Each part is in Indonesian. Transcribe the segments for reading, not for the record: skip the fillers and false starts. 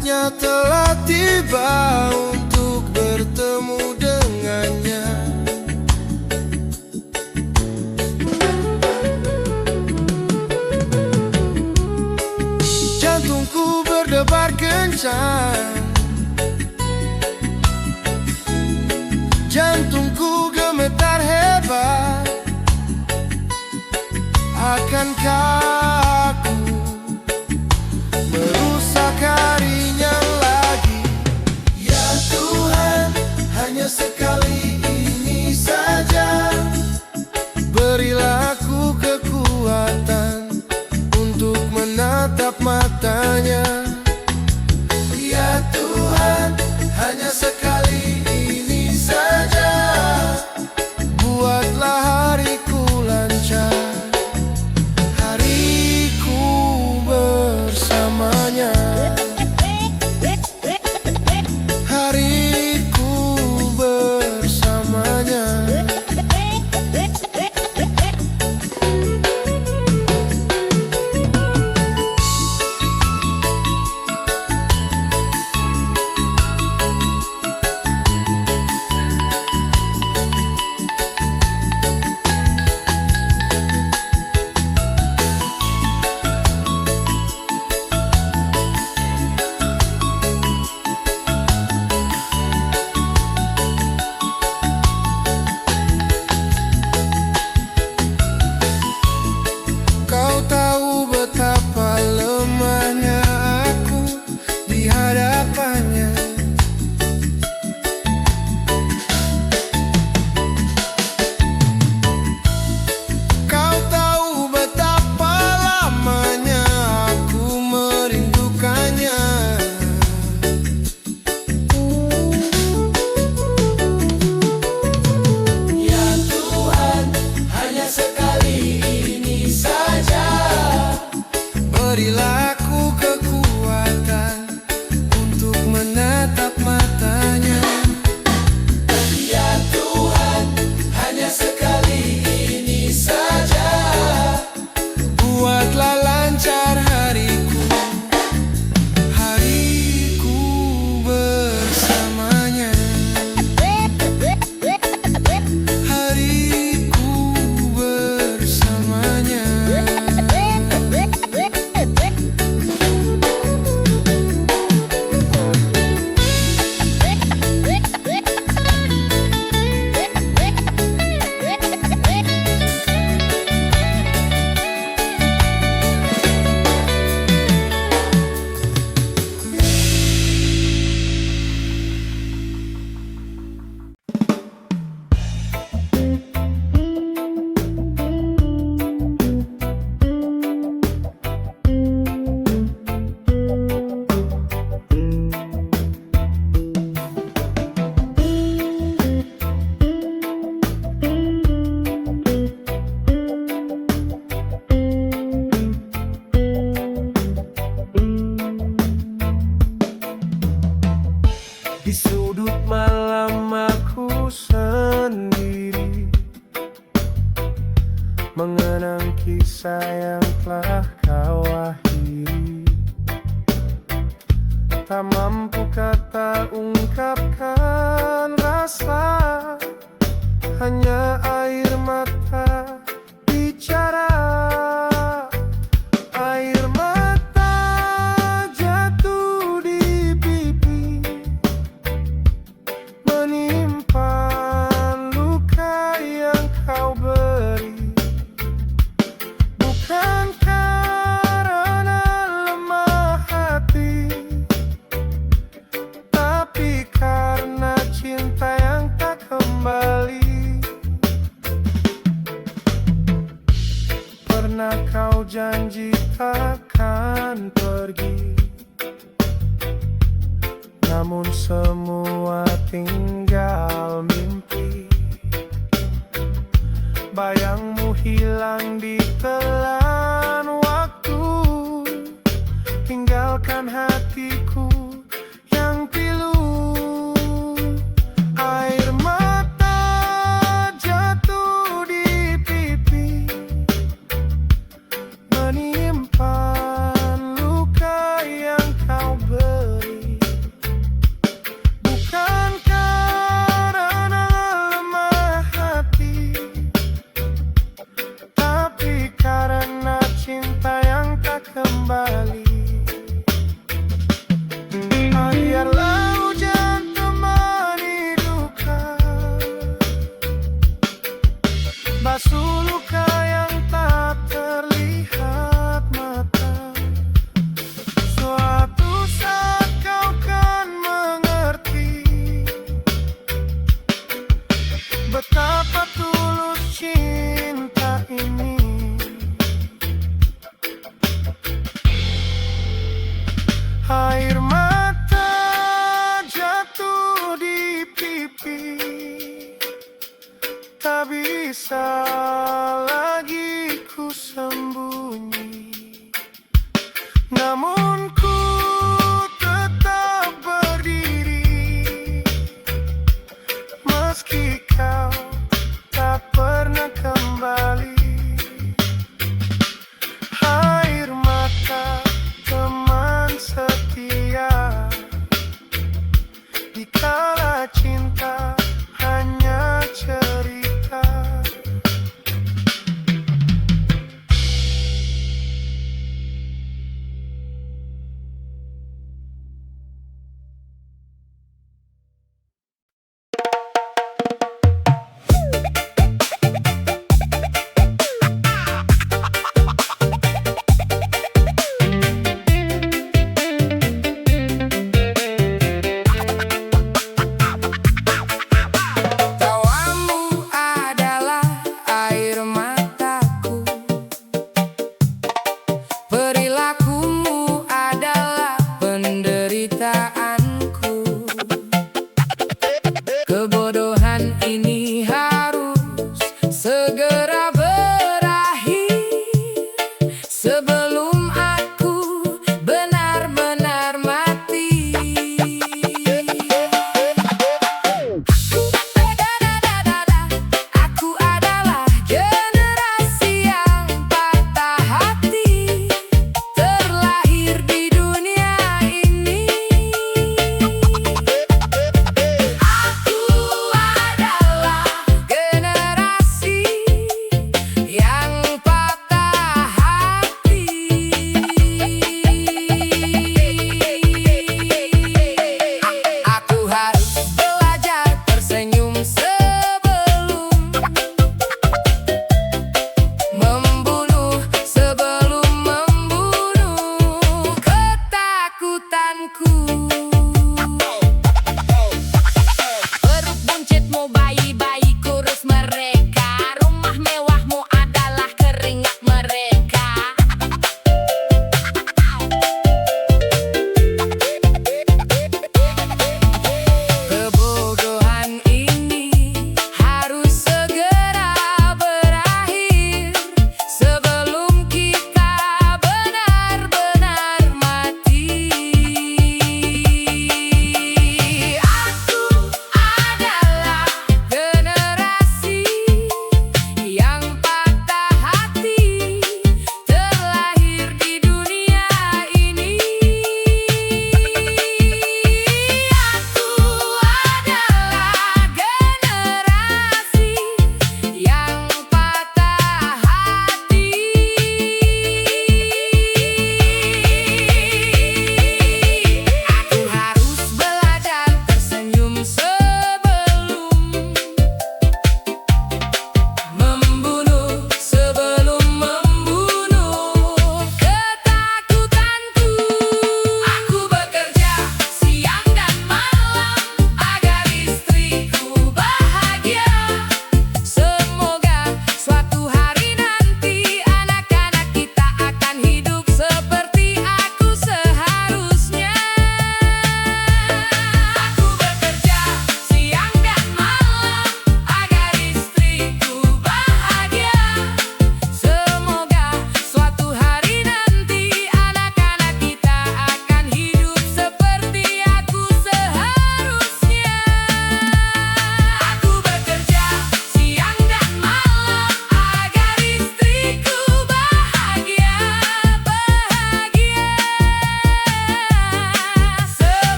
Saatnya telah tiba untuk bertemu dengannya. Jantungku berdebar kencang, jantungku gemetar hebat. Akankah aku merusak harinya lagi? Ya Tuhan, hanya sekali ini saja. Berilah aku kekuatan untuk menatap matanya. Ya Tuhan, hanya sekali ini saja. Buatlah hariku lancar, hariku bersamanya, hariku bersamanya. Kau tahu betapa lemahnya aku di hadapannya. Kau tahu betapa lamanya aku merindukannya. Ya Tuhan, hanya sekali ini saja. Berilah aku kekuatan untuk menatap matanya. Ya Tuhan, hanya sekali ini saja. Buatlah lancar hariku, hariku bersamanya, hariku bersamanya. Di sudut malam aku sendiri mengenang kisah yang telah kau akhiri. Tak mampu kata ungkapkan rasa, hanya air mata bicara. Air mata jatuh di pipi, menyimpan luka yang kau beri. Bukan karena lemah hati, tapi karena cinta yang tak kembali. Pernah kau janji takkan pergi, namun semua tinggal mimpi. Bayangmu hilang di telan waktu, tinggalkan hatiku yang pilu. Air mata jatuh di pipi, menyimpan luka yang kau beri.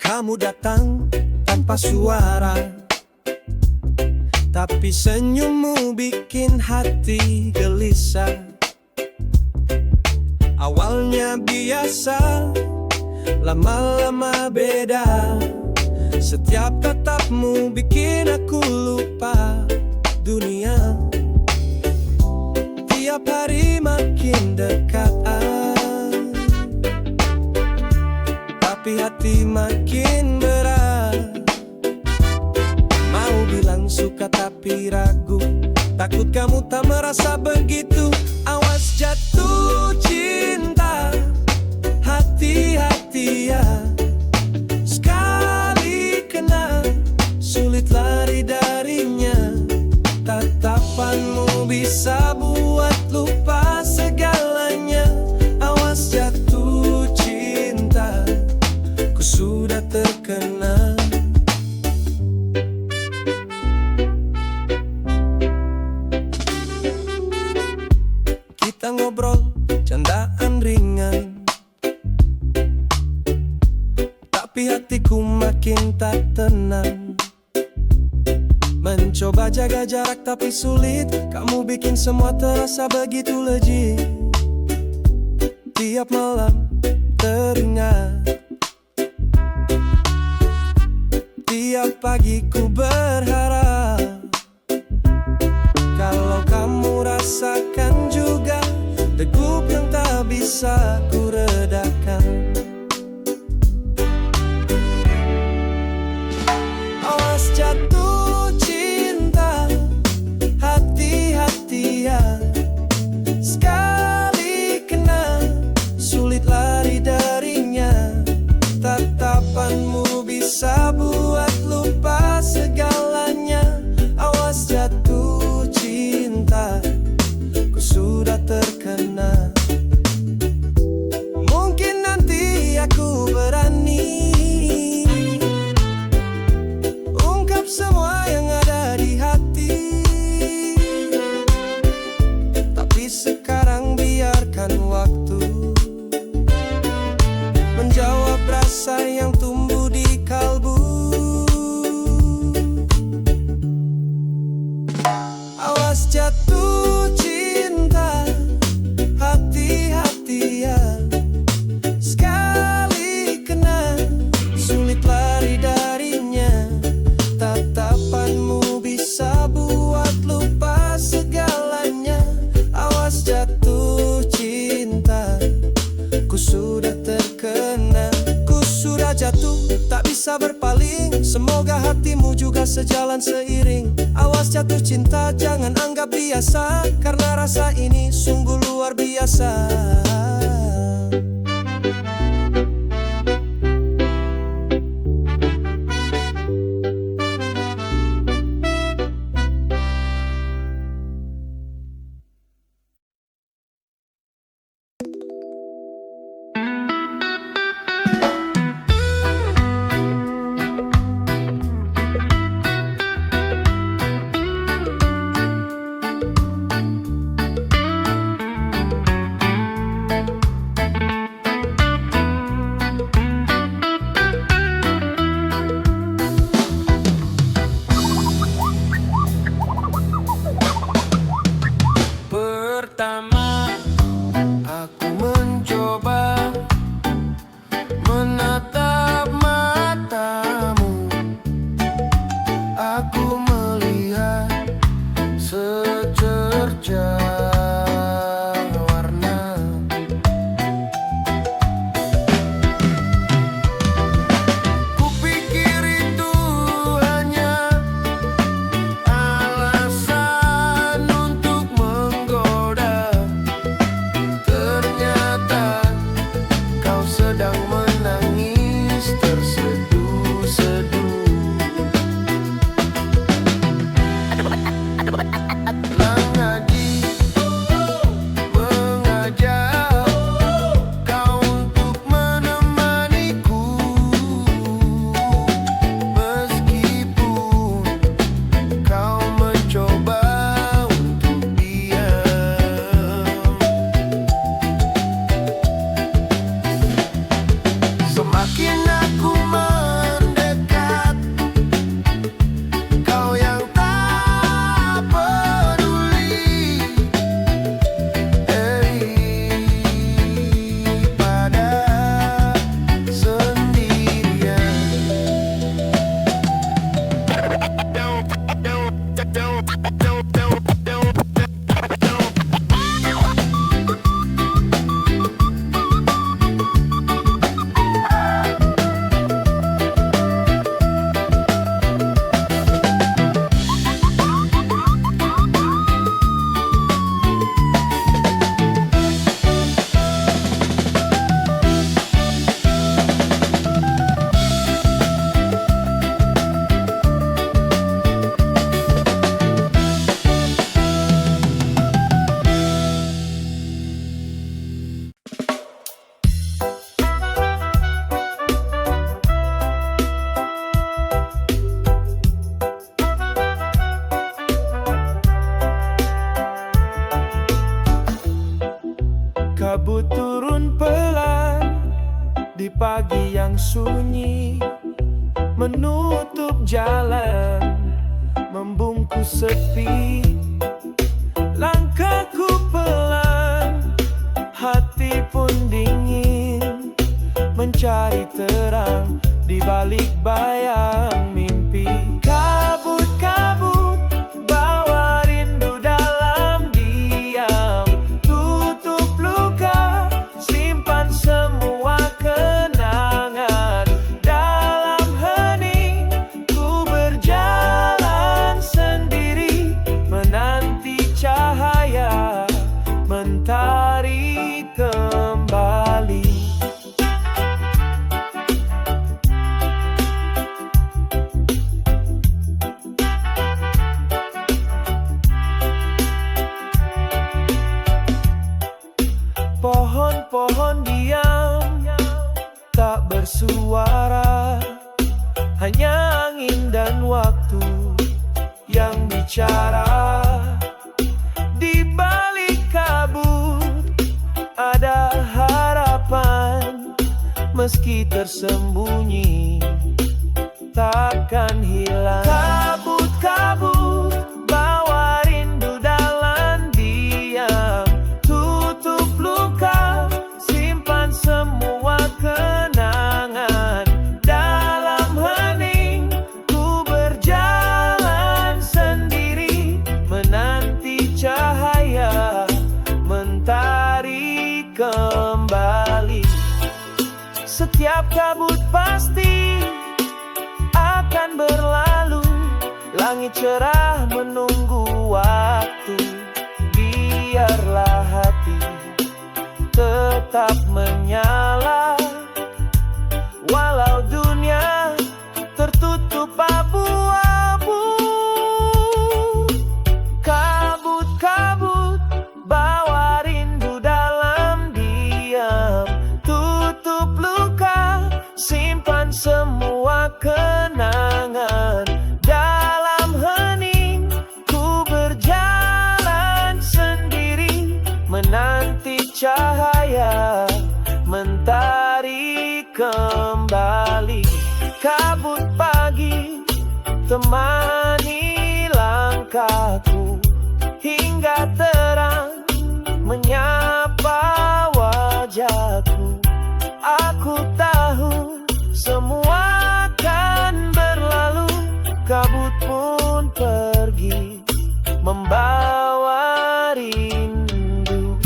Kamu datang tanpa suara, tapi senyummu bikin hati gelisah. Awalnya biasa, lama-lama beda. Setiap tatapmu bikin aku lupa dunia. Tiap hari makin dekat, tapi hati makin berat. Mau bilang suka tapi ragu, takut kamu tak merasa begitu. Awas jatuh cinta, hati-hati ya. Sekali kena, sulit lari darinya. Tatapanmu bisa buat lupa segalanya. Awas jatuh cinta, ku sudah terkena. Kita ngobrol, candaan ringan, tapi hatiku makin tak tenang. Mencoba jaga jarak tapi sulit, kamu bikin semua terasa begitu legit. Tiap malam teringat, tiap pagi ku berharap, kalau kamu rasakan juga degup yang tak bisa ku redakan. Awas jatuh cinta, hati-hati ya. Sekali kena, sulit lari darinya. Tatapanmu bisa buat lupa segalanya. Awas jatuh cinta, ku sudah terkena. Mungkin nanti aku berani ungkap semua yang ada di hati, tapi sekarang biarkan waktu menjawab rasa yang tumbuh di kalbu. Awas jatuh cinta, hati-hati ya. Sekali kena, sulit lari darinya. Tatapanmu bisa buat lupa segalanya. Awas jatuh cinta, ku sudah terkena. Ku sudah jatuh, tak bisa berpaling. Semoga hatimu juga sejalan seiring. Awas jatuh cinta, jangan anggap biasa, karena rasa ini sungguh luar biasa. sunyi menutup jalan, membungkus sepi. Langkahku pelan, hati pun dingin, mencari terang di balik bayang mimpi. Kabut-kabut bawa rindu dalam diam, tutup luka, simpan semua kenangan. Dalam hening ku berjalan sendiri, menanti cahaya mentari kembali. Pohon-pohon diam, tak bersuara, hanya angin dan waktu yang bicara. Di balik kabut ada harapan, meski tersembunyi takkan hilang. Kabut-kabut bawa rindu dalam diam, tutup luka, simpan semua kenangan. Dalam hening ku berjalan sendiri, menanti cahaya mentari kembali. Setiap kabut pasti akan berlalu, langit cerah menunggu waktu. Biarlah hati tetap menyala, walau dunia tertutup abu-abu. Kabut-kabut bawa rindu dalam diam, tutup luka, simpan semua kenangan. Dalam hening ku berjalan sendiri, menanti cahaya mentari kembali. Kabut pagi temani langkahku, hingga terang menyapa wajahku. Aku tahu semua akan berlalu, kabut pun pergi membawa rindu.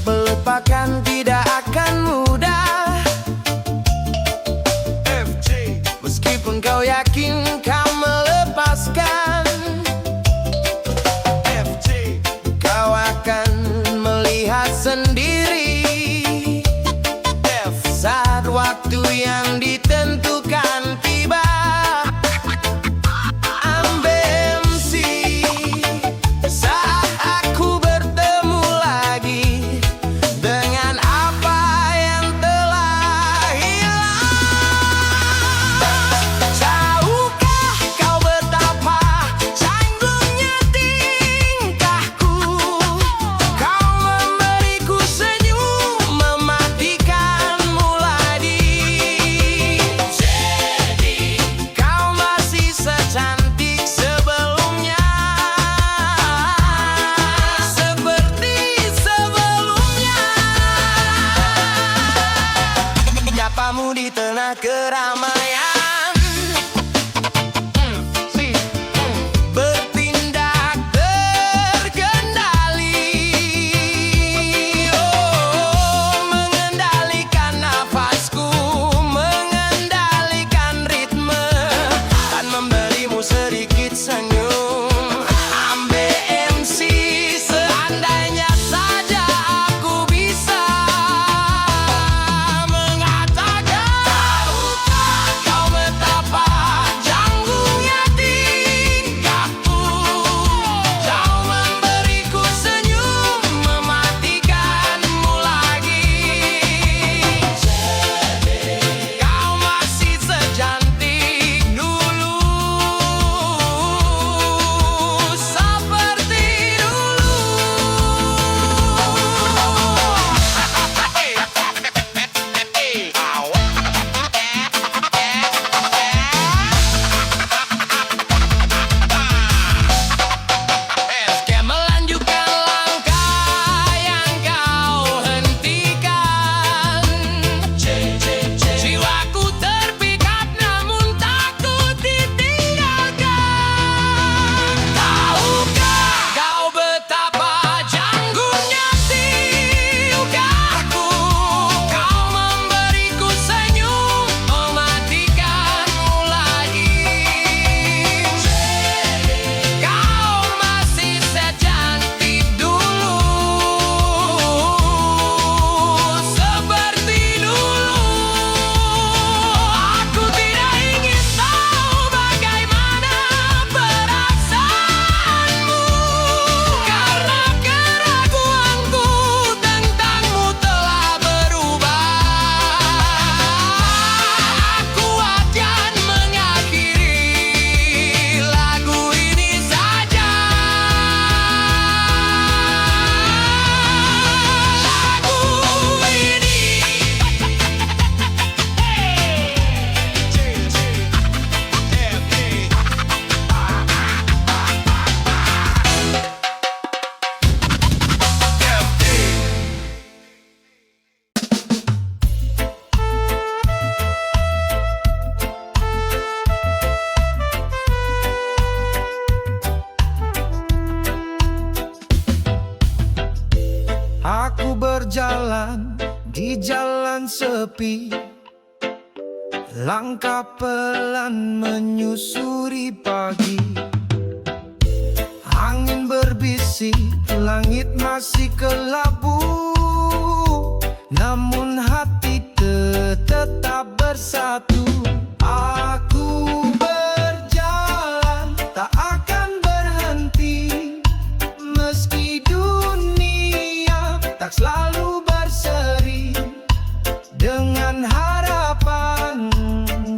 Melupakan tidak akan mudah, meskipun kau yakin kau melepaskan. Kau akan melihat sendiri saat waktu yang ditentukan tiba. Ambil MC saat aku bertemu lagi dengan apa yang telah hilang. Tahukah kau betapa canggungnya tingkahku? Kau memberiku senyum, mematikan mulai. Jadi kau masih secantik sebelumnya, seperti sebelumnya. Nyapamu di tengah keramaian, bertindak terkendali. Oh, mengendalikan nafasku, Di jalan sepi, langkah pelan menyusuri pagi. Angin berbisik, langit masih kelabu, namun hati tetap bersatu. Aku berjalan, tak akan berhenti, meski dunia tak selalu berseri. Dengan harapan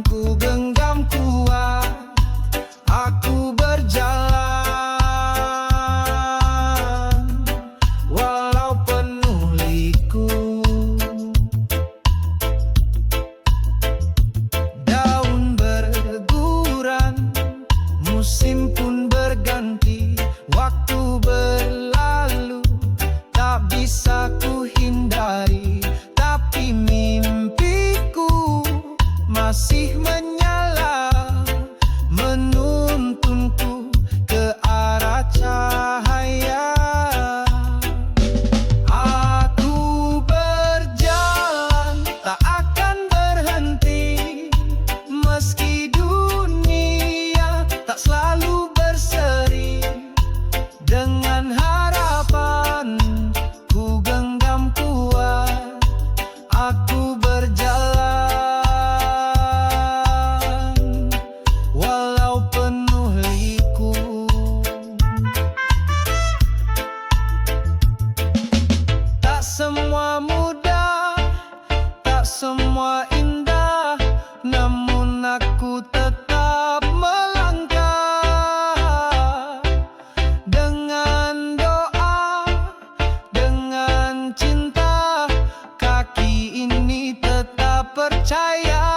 ku genggam kuat, aku berjalan walau penuh liku. Daun berguguran, musim pun berganti, waktu berlalu tak bisa ku hindari. Tapi mimpiku masih menyala, menuntunku ke arah cahaya. Aku berjalan, tak akan berhenti, meski dunia tak selalu berseri. Dengan harapan ku genggam kuat, aku berjalan walau penuh liku. Tak semua mudah, tak semua indah, namun aku tetap melangkah. Dengan doa, dengan cinta, kaki ini tetap percaya.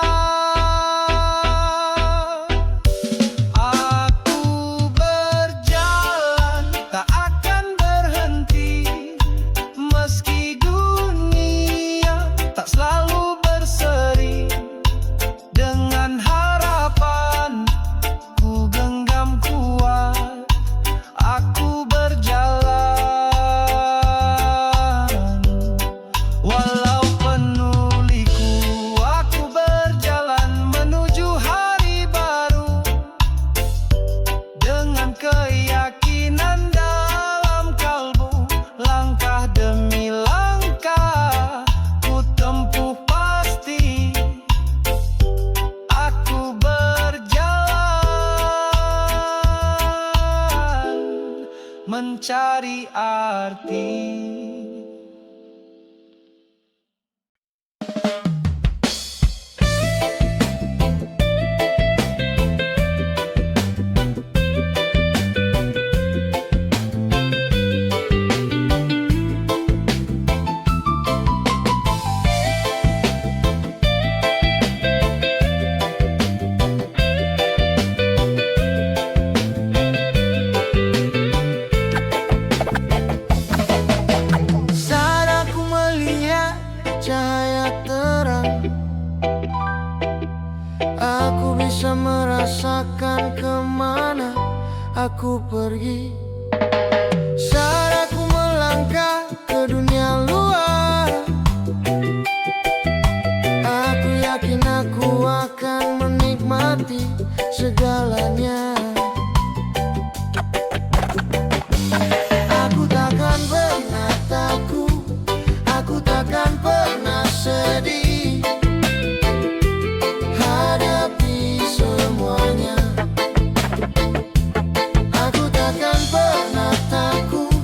Aku berjalan, tak akan berhenti, meski dunia tak selalu berseri. Dengan harapan ku genggam kuat, aku berjalan walau penuh liku. Aku berjalan menuju hari baru, dengan keyakinan dalam kalbu. Langkah demi langkah ku tempuh pasti, aku berjalan mencari arti. Saat aku melihat cahaya terang, aku bisa merasakan kemana aku pergi. Saat aku melangkah ke dunia luar, aku yakin aku akan menikmati segalanya. Aku takkan pernah takut, aku takkan pernah sedih, hadapi semuanya. Aku takkan pernah takut,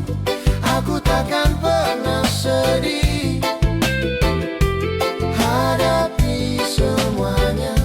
aku takkan pernah sedih, hadapi semuanya.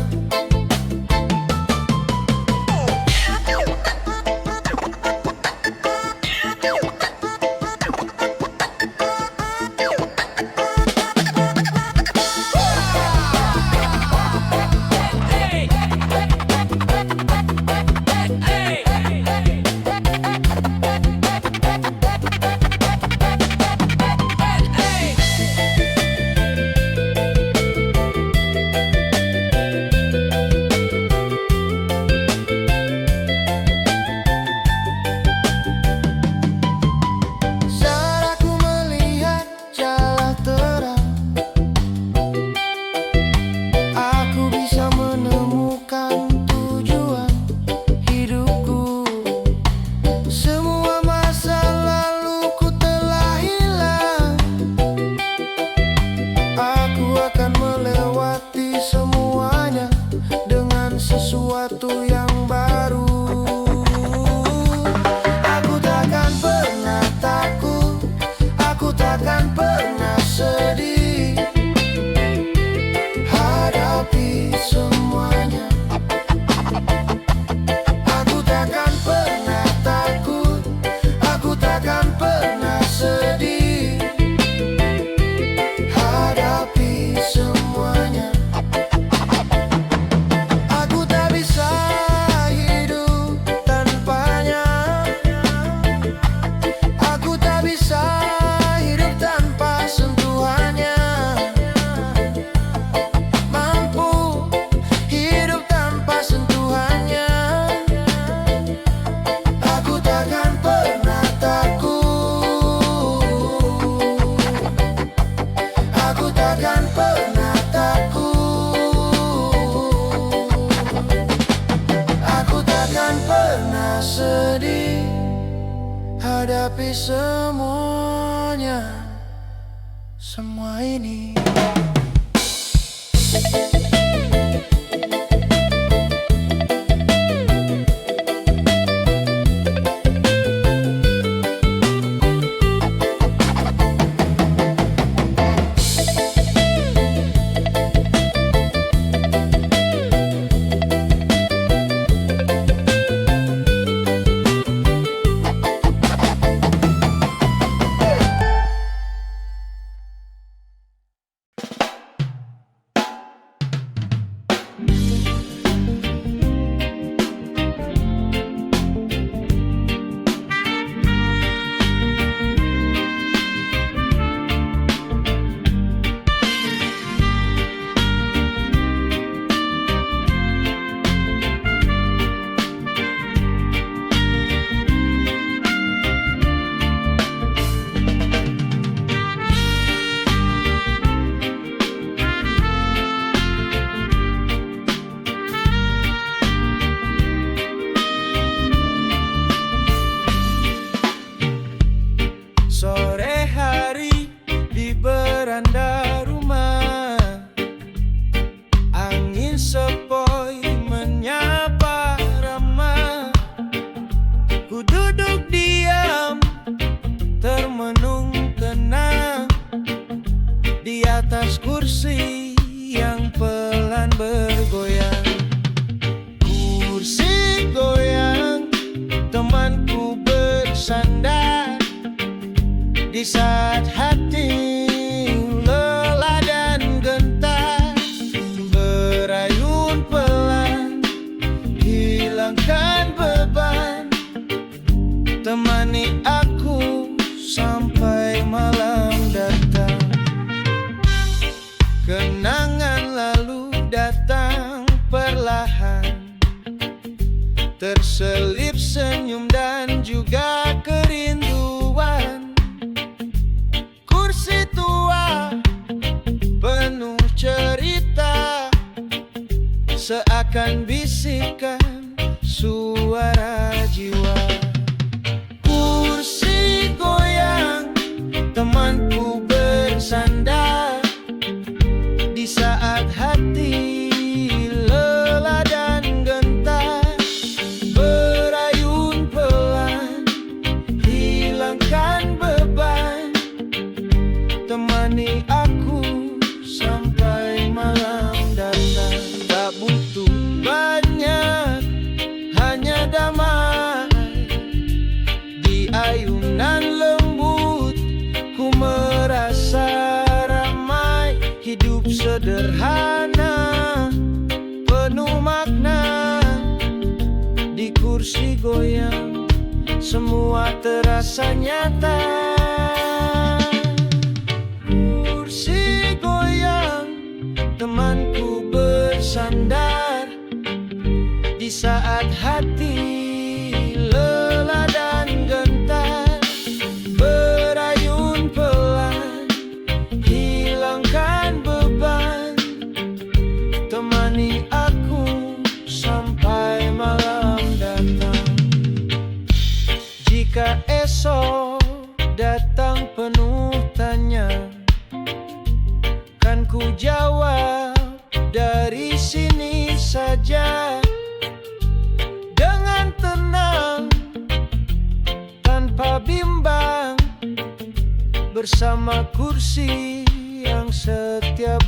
dari semuanya, semua ini. Sore hari di beranda rumah, angin sepoi menyapa ramah. Ku duduk diam, termenung tenang di atas kursi yang pelan bergoyang. Kursi goyang, temanku bersandar di saat hati lelah dan gentar. Berayun pelan, hilangkan beban, temani aku sampai malam datang. Kenangan lalu datang perlahan, terselip senyum dan juga kerinduan. Kursi tua penuh cerita, seakan bisikan suara jiwa. Kursi goyang, temanku bersandar di saat hati lelah dan gentar. Berayun pelan, hilangkan beban, temani aku sampai malam datang. Tak butuh banyak, hanya damai. Di ayunan lembut ku merasa ramai. Hidup sederhana, penuh makna. Di kursi goyang, semua terasa nyata. Kursi goyang, temanku bersandar di saat hati lelah dan gentar. Berayun pelan, hilangkan beban, temani aku sampai malam datang. Jika esok datang penuh tanya, kan ku jawab dari sini saja. Dengan tenang, tanpa bimbang, bersama kursi yang setia